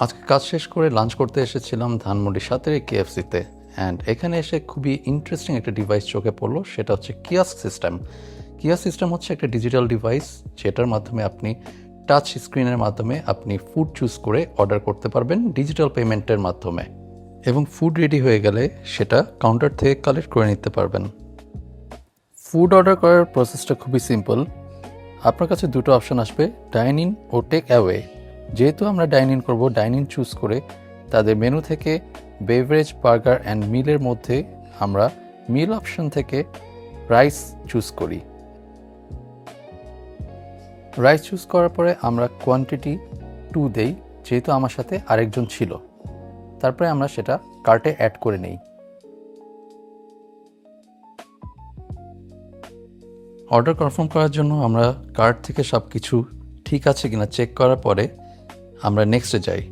আজকে কাজ শেষ করে লাঞ্চ করতে এসেছিলাম ধানমন্ডি 7 কেএফসিতে। অ্যান্ড এখানে এসে খুবই ইন্টারেস্টিং একটা ডিভাইস চোখে পড়লো, সেটা হচ্ছে কিয়স্ক সিস্টেম। কিয়স্ক সিস্টেম হচ্ছে একটা ডিজিটাল ডিভাইস, যেটার মাধ্যমে আপনি টাচ স্ক্রিনের মাধ্যমে আপনি ফুড চুজ করে অর্ডার করতে পারবেন ডিজিটাল পেমেন্টের মাধ্যমে, এবং ফুড রেডি হয়ে গেলে সেটা কাউন্টার থেকে কালেক্ট করে নিতে পারবেন। ফুড অর্ডার করার প্রসেসটা খুবই সিম্পল। আপনার কাছে দুটো অপশন আসবে, ডাইন ইন ও টেক অ্যাওয়ে। যেহেতু আমরা ডাইন ইন করবো, ডাইন ইন চুজ করে তাদের মেনু থেকে বেভারেজ, বার্গার অ্যান্ড মিলের মধ্যে আমরা মিল অপশন থেকে রাইস চুজ করি। রাইস চুজ করার পরে আমরা কোয়ান্টিটি 2 দেই, যেহেতু আমার সাথে আরেকজন ছিল। তারপরে আমরা সেটা কার্টে অ্যাড করে নেই। অর্ডার কনফার্ম করার জন্য আমরা কার্ট থেকে সব কিছু ঠিক আছে কিনা চেক করার পরে আমরা নেক্সটে যাই।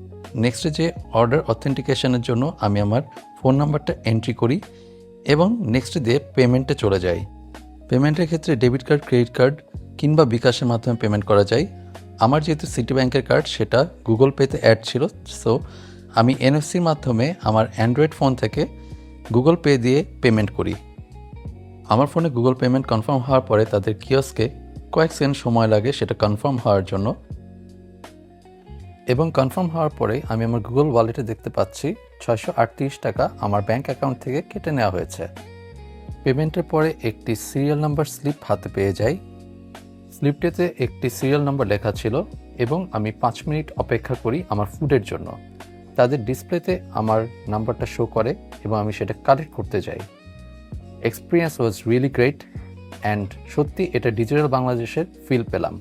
নেক্সটে যে অর্ডার অথেন্টিকেশনের জন্য আমি আমার ফোন নাম্বারটা এন্ট্রি করি এবং নেক্সটে দিয়ে পেমেন্টে চলে যাই। পেমেন্টের ক্ষেত্রে ডেবিট কার্ড, ক্রেডিট কার্ড কিংবা বিকাশের মাধ্যমে পেমেন্ট করা যায়। আমার যেহেতু সিটি ব্যাংকের কার্ড, সেটা গুগল পেতে অ্যাড ছিল, সো আমি এনএফসির মাধ্যমে আমার অ্যান্ড্রয়েড ফোন থেকে গুগল পে দিয়ে পেমেন্ট করি। আমার ফোনে গুগল পেমেন্ট কনফার্ম হওয়ার পরে তাদের কিয়স্কে কয়েক সেকেন্ড সময় লাগে সেটা কনফার্ম হওয়ার জন্য, এবং কনফার্ম হওয়ার পরে আমি আমার গুগল ওয়ালেটে দেখতে পাচ্ছি 638 টাকা আমার ব্যাংক অ্যাকাউন্ট থেকে কেটে নেওয়া হয়েছে। পেমেন্টের পরে একটি সিরিয়াল নাম্বার স্লিপ হাতে পেয়ে যাই। স্লিপটিতে একটি সিরিয়াল নাম্বার লেখা ছিল এবং আমি 5 মিনিট অপেক্ষা করি আমার ফুডের জন্য। তাদের ডিসপ্লেতে আমার নাম্বারটা শো করে এবং আমি সেটা কালেক্ট করতে যাই। Experience was really great and সত্যি এটা ডিজিটাল বাংলাদেশের ফিল পেলাম।